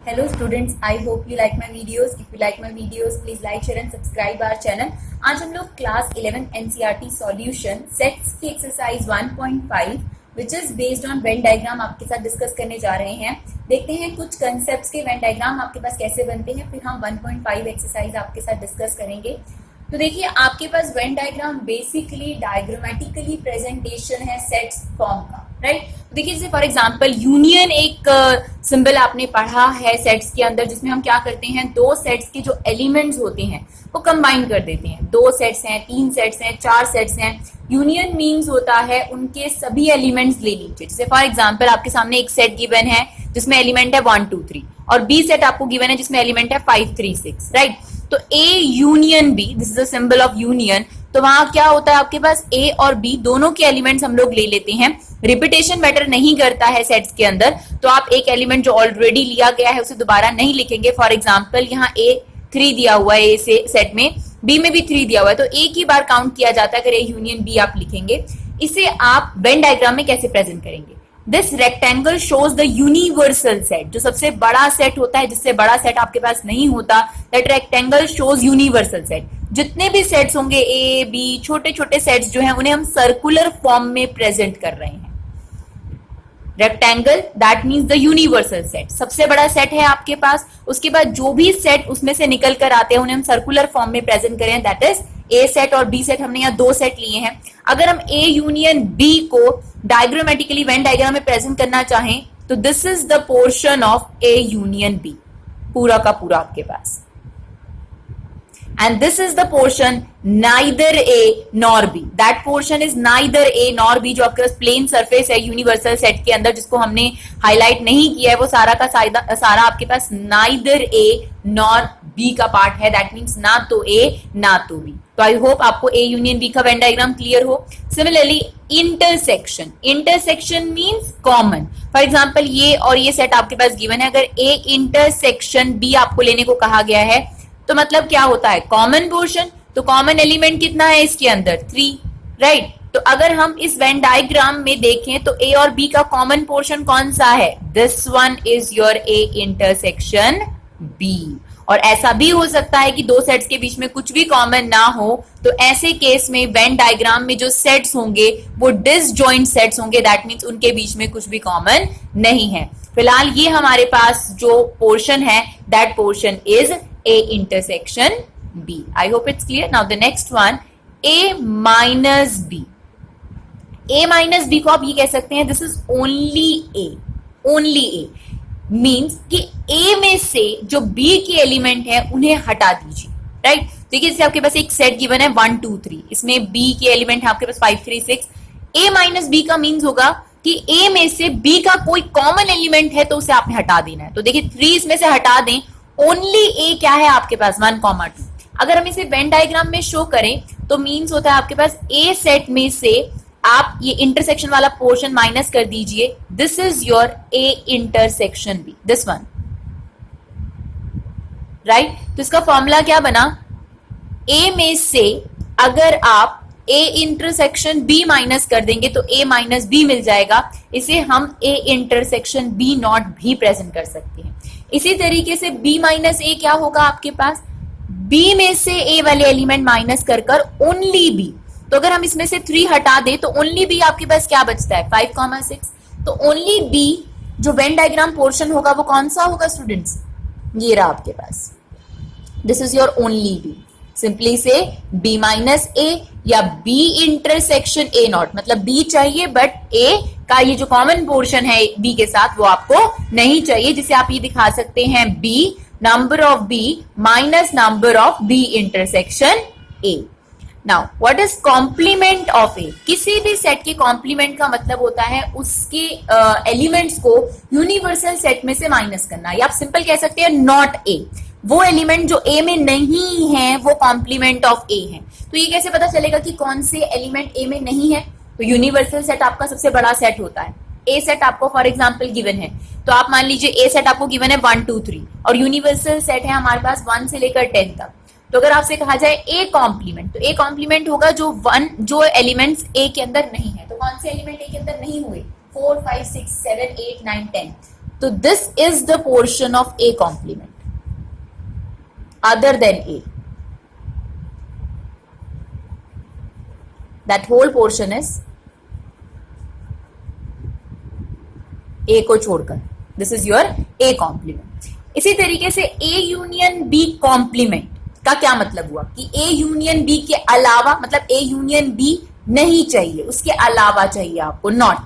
Hello students, I hope you like my videos. If you like my videos, please like, share and subscribe our channel. आज हम लोग class 11 NCERT solution sets की exercise 1.5 which is based on Venn diagram आपके साथ discuss करने जा रहे हैं। देखते हैं कुछ कंसेप्ट्स के वेन डायग्राम आपके पास कैसे बनते हैं, फिर हम 1.5 एक्सरसाइज आपके साथ डिस्कस करेंगे। तो देखिए आपके पास Venn diagram basically diagrammatically presentation है सेट्स फॉर्म का, राइट। तो देखिए जैसे फॉर एग्जांपल यूनियन एक सिंबल आपने पढ़ा है सेट्स के अंदर, जिसमें हम क्या करते हैं, दो सेट्स के जो एलिमेंट्स होते हैं वो कंबाइन कर देते हैं। दो सेट्स हैं, तीन सेट्स हैं, चार सेट्स हैं। यूनियन मीन्स होता है उनके सभी एलिमेंट्स ले लीजिए। जैसे फॉर एग्जांपल आपके सामने एक सेट गिवन है जिसमें एलिमेंट है 1 2 3 और बी सेट आपको गिवन है जिसमें एलिमेंट है 5 3 6, राइट। तो A union B, this is the symbol of union. तो वहां क्या होता है, आपके पास ए और बी दोनों के एलिमेंट्स हम लोग ले लेते हैं। रिपीटेशन मैटर नहीं करता है सेट्स के अंदर, तो आप एक एलिमेंट जो ऑलरेडी लिया गया है उसे दोबारा नहीं लिखेंगे। फॉर एग्जांपल यहाँ ए 3 दिया हुआ है ए से सेट में, बी में भी 3 दिया हुआ है, तो एक ही बार काउंट किया जाता है अगर ए यूनियन बी आप लिखेंगे। इसे आप वेन डायग्राम में कैसे प्रेजेंट करेंगे? This rectangle shows the universal set. जो सबसे बड़ा सेट होता है, जिससे बड़ा सेट आपके पास नहीं होता, that rectangle shows universal set. जितने भी सेट्स होंगे ए बी, छोटे छोटे सेट्स जो हैं उन्हें हम सर्कुलर फॉर्म में प्रेजेंट कर रहे हैं। Rectangle that means the universal set, सबसे बड़ा सेट है आपके पास। उसके बाद जो भी सेट उसमें से निकल कर आते हैं उन्हें हम सर्कुलर फॉर्म में प्रेजेंट करें, दैट इज ए सेट और बी सेट। हमने यहाँ दो सेट लिए हैं। अगर हम ए यूनियन बी को डायग्रामेटिकली वेन डायग्राम में प्रेजेंट करना चाहें तो this is the portion of A union B, पूरा का पूरा आपके पास। And this is the portion neither A nor B. That portion is neither A nor B, जो आपके पास प्लेन सरफेस है यूनिवर्सल सेट के अंदर जिसको हमने हाईलाइट नहीं किया है, वो सारा का सारा आपके पास neither A nor B का पार्ट है। दैट मीन्स ना तो A ना तो B। तो आई होप आपको A यूनियन B का वेन डायग्राम क्लियर हो। Similarly intersection, intersection means common. For example ये और ये सेट आपके पास गिवन है, अगर A इंटरसेक्शन B आपको लेने को कहा गया है तो मतलब क्या होता है, कॉमन पोर्शन। तो कॉमन एलिमेंट कितना है इसके अंदर, 3, राइट। तो अगर हम इस वेन डायग्राम में देखें तो ए और बी का कॉमन पोर्शन कौन सा है, this one is your A intersection B. और ऐसा भी हो सकता है कि दो सेट्स के बीच में कुछ भी कॉमन ना हो, तो ऐसे केस में वेन डायग्राम में जो सेट्स होंगे वो डिसजॉइंट सेट्स होंगे, दैट मीन्स उनके बीच में कुछ भी कॉमन नहीं है। फिलहाल ये हमारे पास जो पोर्शन है that portion is A intersection B. I hope it's clear. Now the next one, A minus B. A minus B को आप ये कह सकते हैं this is only A. Only A means कि A में से जो B के एलिमेंट है उन्हें हटा दीजिए, राइट। देखिए जैसे आपके पास एक सेट गिवन है 1 2 3, इसमें B के एलिमेंट है आपके पास 5 3 6। A माइनस B का मीन्स होगा कि A में से B का कोई कॉमन एलिमेंट है तो उसे आपने हटा देना है। तो देखिए 3 इसमें से हटा दें, ओनली ए क्या है आपके पास 1 2। अगर हम इसे वेन डायग्राम में शो करें तो मींस होता है आपके पास ए सेट में से आप ये इंटरसेक्शन वाला पोर्शन माइनस कर दीजिए, this is your A intersection B, this one, right. तो इसका फॉर्मूला क्या बना, ए में से अगर आप ए इंटरसेक्शन बी माइनस कर देंगे तो ए माइनस बी मिल जाएगा। इसे हम ए इंटरसेक्शन बी नॉट भी प्रेजेंट कर सकते हैं। इसी तरीके से b माइनस ए क्या होगा आपके पास, b में से a वाले एलिमेंट माइनस कर ओनली b। तो अगर हम इसमें से 3 हटा दें तो ओनली b आपके पास क्या बचता है, 5 6। तो ओनली b जो वेन डायग्राम पोर्शन होगा वो कौन सा होगा स्टूडेंट्स, ये रहा आपके पास, this is your only b। Simply से b माइनस a या b इंटरसेक्शन a नॉट, मतलब b चाहिए बट a का ये जो कॉमन पोर्शन है b के साथ वो आपको नहीं चाहिए, जिसे आप ये दिखा सकते हैं b number of b minus number of b intersection a। Now what is complement of a? किसी भी सेट के कॉम्प्लीमेंट का मतलब होता है उसके एलिमेंट्स को यूनिवर्सल सेट में से माइनस करना, या आप सिंपल कह सकते हैं नॉट a। वो एलिमेंट जो ए में नहीं है वो कॉम्प्लीमेंट ऑफ ए है। तो ये कैसे पता चलेगा कि कौन से एलिमेंट ए में नहीं है? तो यूनिवर्सल सेट आपका सबसे बड़ा सेट होता है। ए सेट आपको फॉर एग्जांपल गिवन है, तो आप मान लीजिए ए सेट आपको गिवन है 1 2 3 और यूनिवर्सल सेट है हमारे पास 1 से लेकर 10 तक। तो अगर आपसे कहा जाए ए कॉम्प्लीमेंट, तो ए कॉम्प्लीमेंट होगा जो एलिमेंट्स ए के अंदर नहीं है। तो कौन से एलिमेंट ए के अंदर नहीं हुए, 4 5 6 7 8 9 10। तो this is the portion of A complement other than A, that whole portion is A को छोड़कर, this is your A complement. इसी तरीके से ए यूनियन बी कॉम्प्लीमेंट का क्या मतलब हुआ कि ए यूनियन बी के अलावा, मतलब ए यूनियन बी नहीं चाहिए, उसके अलावा चाहिए आपको, नॉट।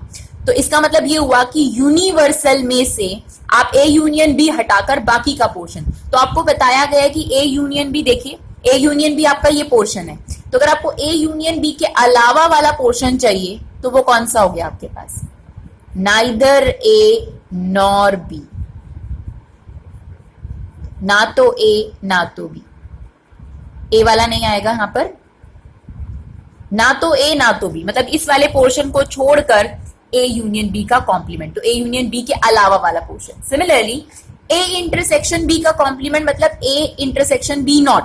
तो इसका मतलब ये हुआ कि यूनिवर्सल में से आप ए यूनियन बी हटाकर बाकी का पोर्शन, तो आपको बताया गया है कि ए यूनियन बी, देखिए ए यूनियन बी आपका ये पोर्शन है, तो अगर आपको ए यूनियन बी के अलावा वाला पोर्शन चाहिए तो वो कौन सा हो गया आपके पास, नाइदर ए नॉर बी, ना तो ए ना तो बी, ए वाला नहीं आएगा यहां पर, ना तो ए ना तो बी, मतलब इस वाले पोर्शन को छोड़कर ए यूनियन बी का कॉम्प्लीमेंट, तो ए यूनियन बी के अलावा वाला पोर्शन। सिमिलरली ए इंटरसेक्शन बी का कॉम्प्लीमेंट मतलब ए इंटरसेक्शन बी नॉट,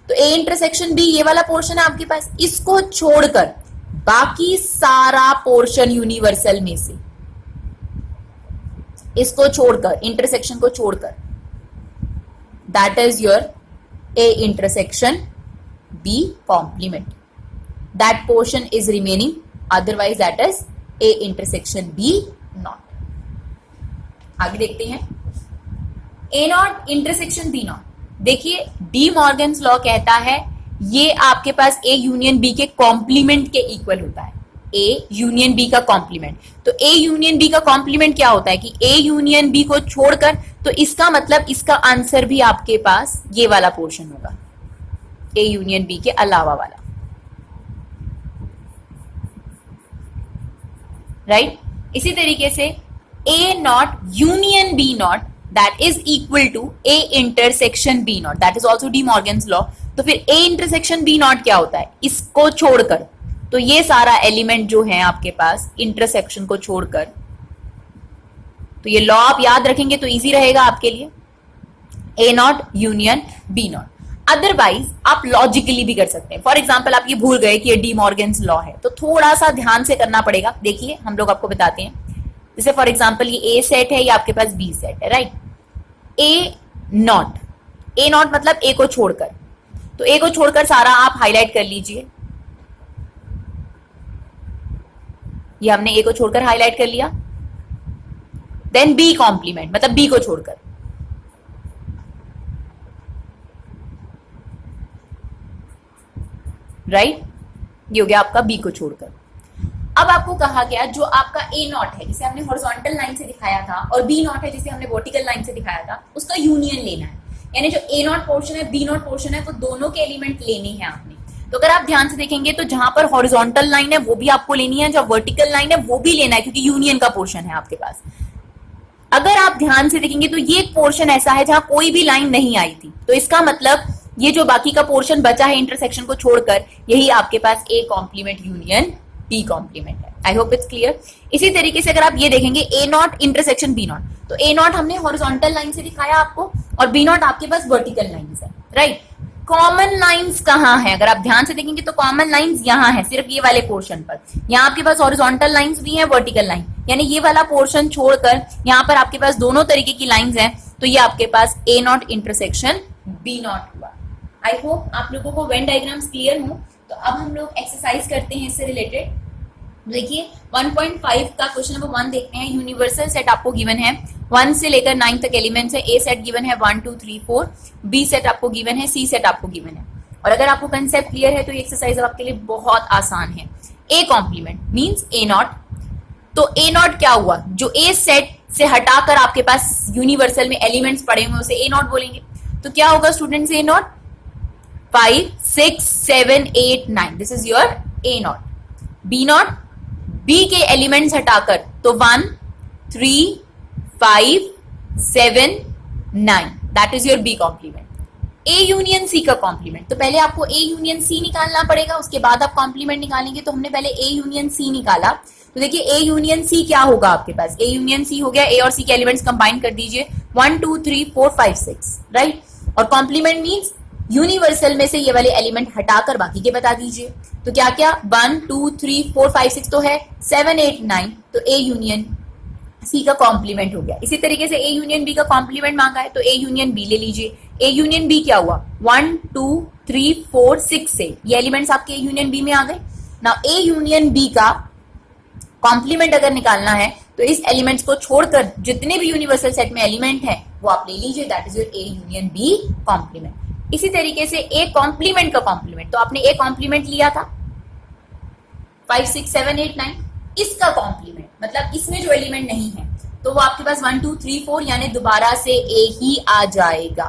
तो ए इंटरसेक्शन बी ये वाला पोर्शन है आपके पास, इसको छोड़कर बाकी सारा पोर्शन यूनिवर्सल में से, इसको छोड़कर, इंटरसेक्शन को छोड़कर, that is your A intersection B complement. That portion is remaining, otherwise that is A intersection B not. आगे देखते हैं A not intersection B not. देखिए डी मॉर्गन्स लॉ कहता है ये आपके पास A यूनियन B के कॉम्प्लीमेंट के इक्वल होता है, A यूनियन B का कॉम्प्लीमेंट। तो A यूनियन B का कॉम्प्लीमेंट क्या होता है कि A यूनियन B को छोड़कर, तो इसका मतलब इसका आंसर भी आपके पास ये वाला पोर्शन होगा, A यूनियन B के अलावा वाला, राइट। इसी तरीके से A not union B not that is equal to A intersection B not, that is also De Morgan's law. तो फिर A इंटरसेक्शन B नॉट क्या होता है, इसको छोड़कर, तो ये सारा एलिमेंट जो है आपके पास इंटरसेक्शन को छोड़कर, तो ये लॉ आप याद रखेंगे तो इजी रहेगा आपके लिए, A not union B not. Otherwise आप लॉजिकली भी कर सकते हैं। फॉर एग्जाम्पल आप ये भूल गए कि ये डी मॉर्गन्स लॉ है, तो थोड़ा सा ध्यान से करना पड़ेगा। देखिए हम लोग आपको बताते हैं, जैसे फॉर एग्जाम्पल ये ए सेट है, ये आपके पास बी सेट है, राइट। ए नॉट मतलब ए को छोड़कर, तो ए को छोड़कर सारा आप हाईलाइट कर लीजिए, ये हमने ए को छोड़कर हाईलाइट कर लिया। देन बी कॉम्प्लीमेंट मतलब बी को छोड़कर, राइट, ये हो गया आपका बी को छोड़कर। अब आपको कहा गया जो आपका ए नॉट है जिसे हमने हॉरिजॉन्टल लाइन से दिखाया था, और बी नॉट है जिसे हमने वर्टिकल लाइन से दिखाया था, उसका यूनियन लेना है, यानी जो ए नॉट पोर्शन है बी नॉट पोर्शन है वो दोनों के एलिमेंट लेने हैं आपने। तो अगर आप ध्यान से देखेंगे तो जहां पर हॉरिजॉन्टल लाइन है वो भी आपको लेनी है, जहां वर्टिकल लाइन है वो भी लेना है, क्योंकि यूनियन का पोर्शन है आपके पास। अगर आप ध्यान से देखेंगे तो ये एक पोर्शन ऐसा है जहां कोई भी लाइन नहीं आई थी, तो इसका मतलब ये जो बाकी का पोर्शन बचा है इंटरसेक्शन को छोड़कर, यही आपके पास A complement union B complement है। I hope it's clear. इसी तरीके से अगर आप ये देखेंगे A not intersection B not, तो ए नॉट हमने हॉरिजॉन्टल लाइन से दिखाया आपको, और बी नॉट आपके पास वर्टिकल लाइन है, राइट। कॉमन लाइंस कहाँ है, अगर आप ध्यान से देखेंगे तो कॉमन लाइंस यहाँ है, सिर्फ ये वाले पोर्शन पर। यहाँ आपके पास हॉरिजॉन्टल लाइंस भी है, वर्टिकल लाइन, यानी ये वाला पोर्शन छोड़कर यहाँ पर आपके पास दोनों तरीके की लाइंस हैं, तो ये आपके पास ए नॉट इंटरसेक्शन बी नॉट हुआ। आई होप आप लोगों को वेन डायग्राम्स क्लियर हो। तो अब हम लोग एक्सरसाइज करते हैं इससे रिलेटेड। देखिए 1.5 का क्वेश्चन नंबर 1 देखते हैं। यूनिवर्सल सेट आपको गिवन है, 1 से लेकर 9 तक एलिमेंट्स है। ए सेट गिवन है 1 2 3 4, बी सेट आपको गिवन है, सी सेट आपको गिवन है। और अगर आपको कंसेप्ट क्लियर है तो ये एक्सरसाइज आपके लिए बहुत आसान है। A complement means A not, तो ए नॉट क्या हुआ, जो ए सेट से हटाकर आपके पास यूनिवर्सल में एलिमेंट्स पड़े हुए उसे ए नॉट बोलेंगे। तो क्या होगा students, A not 5 6 7 8 9, this is your A not. B not, B के एलिमेंट्स हटाकर तो 1 3 5 7 9, that is your B complement. A union C का कॉम्प्लीमेंट, तो पहले आपको ए यूनियन सी निकालना पड़ेगा, उसके बाद आप कॉम्प्लीमेंट निकालेंगे। तो हमने पहले ए यूनियन सी निकाला, तो देखिए ए यूनियन सी क्या होगा आपके पास, ए यूनियन सी हो गया, ए और सी के एलिमेंट्स कंबाइन कर दीजिए 1 2 3 4 5 6, राइट। और कॉम्प्लीमेंट मींस यूनिवर्सल में से ये वाले एलिमेंट हटाकर बाकी के बता दीजिए। तो क्या क्या 1 2 3 4 5 6 तो है, 7 8 9, तो ए यूनियन सी का कॉम्प्लीमेंट हो गया। इसी तरीके से ए यूनियन बी का कॉम्प्लीमेंट मांगा है तो ए यूनियन बी ले लीजिए। ए यूनियन बी क्या हुआ, 1 2 3 4 6 से ये एलिमेंट्स आपके ए यूनियन बी में आ गए। नाउ ए यूनियन बी का कॉम्प्लीमेंट अगर निकालना है तो इस एलिमेंट्स को छोड़कर जितने भी यूनिवर्सल सेट में एलिमेंट है वो आप ले लीजिए, that is your A union B complement. इसी तरीके से ए कॉम्प्लीमेंट का कॉम्प्लीमेंट, तो आपने ए कॉम्प्लीमेंट लिया था 5 6 7 8 9, इसका कॉम्प्लीमेंट मतलब इसमें जो एलिमेंट नहीं है तो वो आपके पास 1 2 3 4 यानी दोबारा से ए ही आ जाएगा,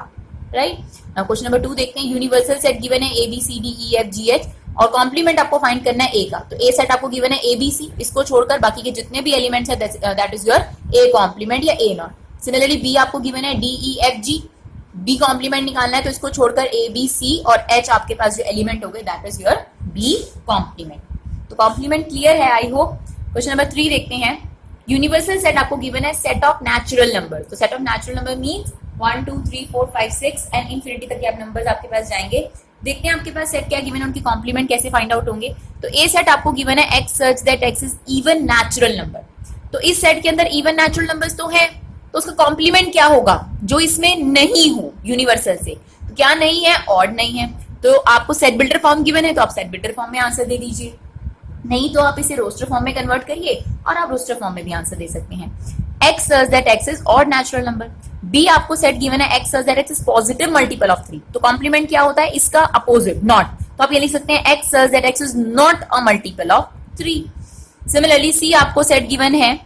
राइट। नाउ क्वेश्चन नंबर 2 देखते हैं। यूनिवर्सल सेट गिवन है A B C D E F G H और कॉम्प्लीमेंट आपको फाइंड करना है ए का, तो ए सेट आपको गिवन है ए बी सी, इसको छोड़कर बाकी के जितने भी एलिमेंट्स है that is your A complement या ए नॉट। सिमिलरली बी आपको गिवन है D E F G, B complement निकालना है तो इसको छोड़कर ए बी सी और एच आपके पास जो एलिमेंट हो गए that is your B complement. तो कॉम्प्लीमेंट क्लियर है आई होप। क्वेश्चन नंबर 3 देखते हैं। यूनिवर्सल सेट आपको गिवन है सेट ऑफ नेचुरल नंबर, तो set of natural number means 1 2 3 4 5 6 and infinity तक के आप नंबर्स आपके पास जाएंगे। देखते हैं आपके पास सेट क्या गिवन है, उनकी कॉम्प्लीमेंट कैसे फाइंड आउट होंगे। तो ए सेट आपको गिवन है x such that x is even natural number, तो इस सेट के अंदर इवन नेचुरल नंबर्स तो है, तो उसका कॉम्प्लीमेंट क्या होगा जो इसमें नहीं हो यूनिवर्सल से, तो क्या नहीं है, ऑड नहीं है। तो आपको सेट बिल्डर फॉर्म गिवन है तो आप सेट बिल्डर फॉर्म में आंसर दे दीजिए, नहीं तो आप इसे रोस्टर फॉर्म में कन्वर्ट करिए और आप रोस्टर फॉर्म में भी आंसर दे सकते हैं। X such that x is odd natural number, B आपको सेट गिवन है x such that x is positive multiple of 3, तो कॉम्प्लीमेंट क्या होता है इसका अपोजिट नॉट, तो आप ये लिख सकते हैं x such that x is not a multiple of 3। Similarly C आपको सेट गिवन है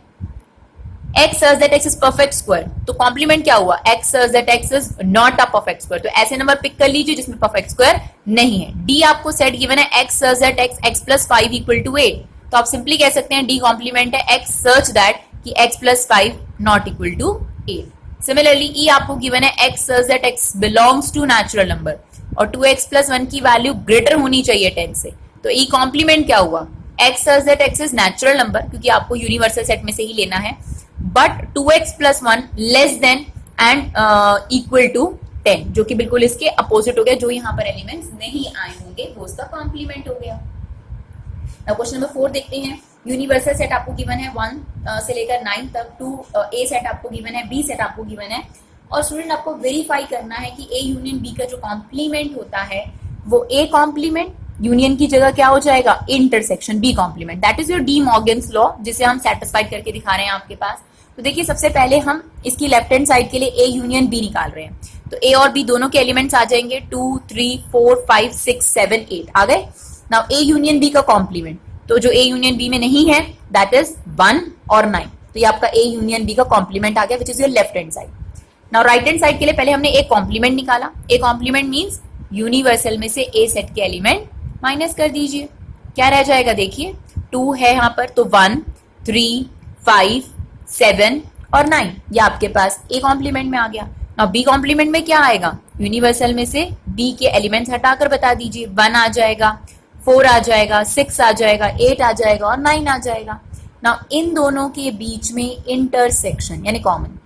x such that x is perfect square, तो कॉम्प्लीमेंट क्या हुआ, x such that x is not a perfect square, तो ऐसे नंबर पिक कर लीजिए जिसमें परफेक्ट स्क्वायर नहीं है। डी आपको सेट गिवन है x such that x x plus 5 equal to 8, तो आप सिंपली कह सकते हैं डी कॉम्प्लीमेंट है एक्स सच दैट कि x plus 5 not equal to 8। Similarly E आपको गिवन है x such that x belongs to natural number और 2x प्लस 1 की वैल्यू ग्रेटर होनी चाहिए 10 से, तो ई कॉम्प्लीमेंट क्या हुआ, x such that x is natural number क्योंकि आपको यूनिवर्सल सेट में से ही लेना है, but 2x plus 1 less than and equal to 10, जो कि बिल्कुल इसके अपोजिट हो गया, जो यहाँ पर एलिमेंट्स नहीं आए होंगे वो उसका कॉम्प्लीमेंट हो गया। क्वेश्चन नंबर 4 देखते हैं। यूनिवर्सल सेट आपको गिवन है 1 से लेकर 9 तक, 2 ए सेट आपको गिवन है, बी सेट आपको गिवन है और स्टूडेंट आपको वेरीफाई करना है कि ए यूनियन बी का जो कॉम्प्लीमेंट होता है वो ए कॉम्प्लीमेंट यूनियन की जगह क्या हो जाएगा, intersection B complement, that is your De Morgan's law जिसे हम सेटिस्फाइड करके दिखा रहे हैं आपके पास। तो देखिए सबसे पहले हम इसकी लेफ्ट हैंड साइड के लिए ए यूनियन बी निकाल रहे हैं, तो ए और बी दोनों के एलिमेंट्स आ जाएंगे 2 3 4 5 6 7 8 आ गए। नाउ ए यूनियन बी का कॉम्प्लीमेंट, तो जो ए यूनियन बी में नहीं है दैट इज 1 और 9, तो ये आपका ए यूनियन बी का कॉम्प्लीमेंट आ गया which is your left hand side. Now right hand side के लिए पहले हमने ए कॉम्प्लीमेंट निकाला, ए कॉम्प्लीमेंट मींस यूनिवर्सल में से ए सेट के एलिमेंट माइनस कर दीजिए, क्या रह जाएगा देखिए 2 है यहाँ पर, तो 1 3 5 7 और 9 ये आपके पास ए कॉम्प्लीमेंट में आ गया। अब बी कॉम्प्लीमेंट में क्या आएगा, यूनिवर्सल में से बी के एलिमेंट्स हटाकर बता दीजिए, 1 आ जाएगा, 4 आ जाएगा, 6 आ जाएगा, 8 आ जाएगा और 9 आ जाएगा। नाउ इन दोनों के बीच में इंटरसेक्शन यानी कॉमन,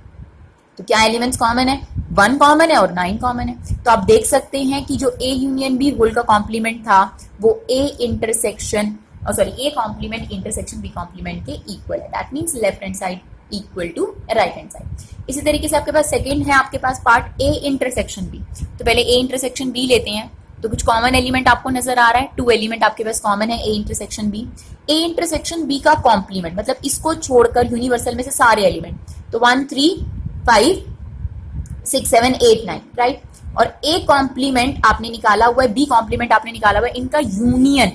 तो क्या एलिमेंट्स कॉमन है, 1 कॉमन है और 9 कॉमन है, तो आप देख सकते हैं कि जो ए यूनियन बी होल का कॉम्प्लीमेंट था वो A intersection A complement intersection B complement के इक्वल है, that means left hand side equal to right hand side. इसी तरीके से आपके पास सेकंड है आपके पास पार्ट ए इंटरसेक्शन बी, तो पहले ए इंटरसेक्शन बी लेते हैं, तो कुछ कॉमन एलिमेंट आपको नजर आ रहा है, 2 एलिमेंट आपके पास कॉमन है A intersection B. A intersection B का कॉम्प्लीमेंट मतलब इसको छोड़कर यूनिवर्सल में से सारे एलिमेंट, तो 1 3 5 6 7 8 9 राइट, और ए कॉम्प्लीमेंट आपने निकाला हुआ है, बी कॉम्प्लीमेंट आपने निकाला हुआ है, इनका यूनियन,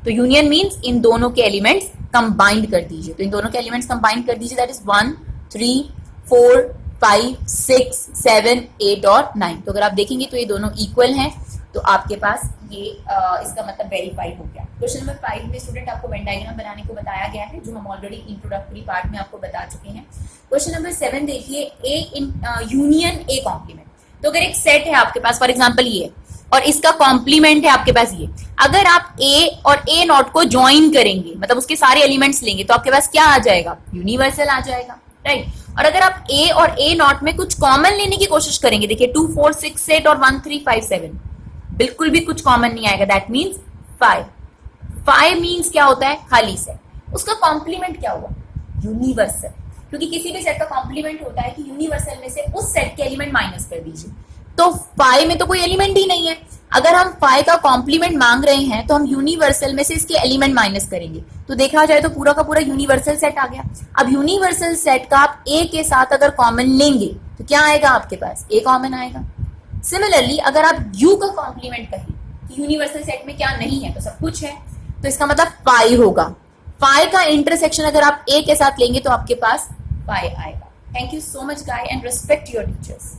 तो यूनियन मींस इन दोनों के एलिमेंट्स कंबाइंड कर दीजिए, तो इन दोनों के एलिमेंट्स कंबाइंड कर दीजिए, दैट इज 1 3 4 5 6 7 8 और 9, तो अगर आप देखेंगे तो ये दोनों इक्वल हैं, तो आपके पास ये इसका मतलब वेरीफाई हो गया। क्वेश्चन नंबर 5 में स्टूडेंट आपको वेन डायग्राम बनाने को बताया गया है जो हम ऑलरेडी इंट्रोडक्टरी पार्ट में आपको बता चुके हैं। क्वेश्चन नंबर 7 देखिए, ए यूनियन ए कॉम्प्लीमेंट, तो अगर एक सेट है आपके पास फॉर एग्जांपल ये और इसका कॉम्प्लीमेंट है आपके पास ये, अगर आप ए और ए नॉट को ज्वाइन करेंगे मतलब उसके सारे एलिमेंट्स लेंगे तो आपके पास क्या आ जाएगा, यूनिवर्सल आ जाएगा राइट। और अगर आप ए और ए नॉट में कुछ कॉमन लेने की कोशिश करेंगे, देखिए 2 4 6 8 और 1 3 5 7 बिल्कुल भी कुछ कॉमन नहीं आएगा, दैट मींस 5 मींस क्या होता है, खाली सेट, उसका कॉम्प्लीमेंट क्या हुआ, यूनिवर्सल, क्योंकि किसी भी सेट का कॉम्प्लीमेंट होता है कि यूनिवर्सल में से उस सेट के एलिमेंट माइनस कर दीजिए। तो फाइव में तो कोई एलिमेंट ही नहीं है, अगर हम फाइव का कॉम्प्लीमेंट मांग रहे हैं तो हम यूनिवर्सल में से इसके एलिमेंट माइनस करेंगे, तो देखा जाए तो पूरा का पूरा यूनिवर्सल सेट आ गया। अब यूनिवर्सल सेट का आप ए के साथ अगर कॉमन लेंगे तो क्या आएगा आपके पास, ए कॉमन आएगा। सिमिलरली अगर आप यू का कॉम्प्लीमेंट कहें कि यूनिवर्सल सेट में क्या नहीं है, तो सब कुछ है, तो इसका मतलब फाइव होगा। फाइव का इंटरसेक्शन अगर आप ए के साथ लेंगे तो आपके पास फाइव आएगा। Thank you so much guys and respect your teachers.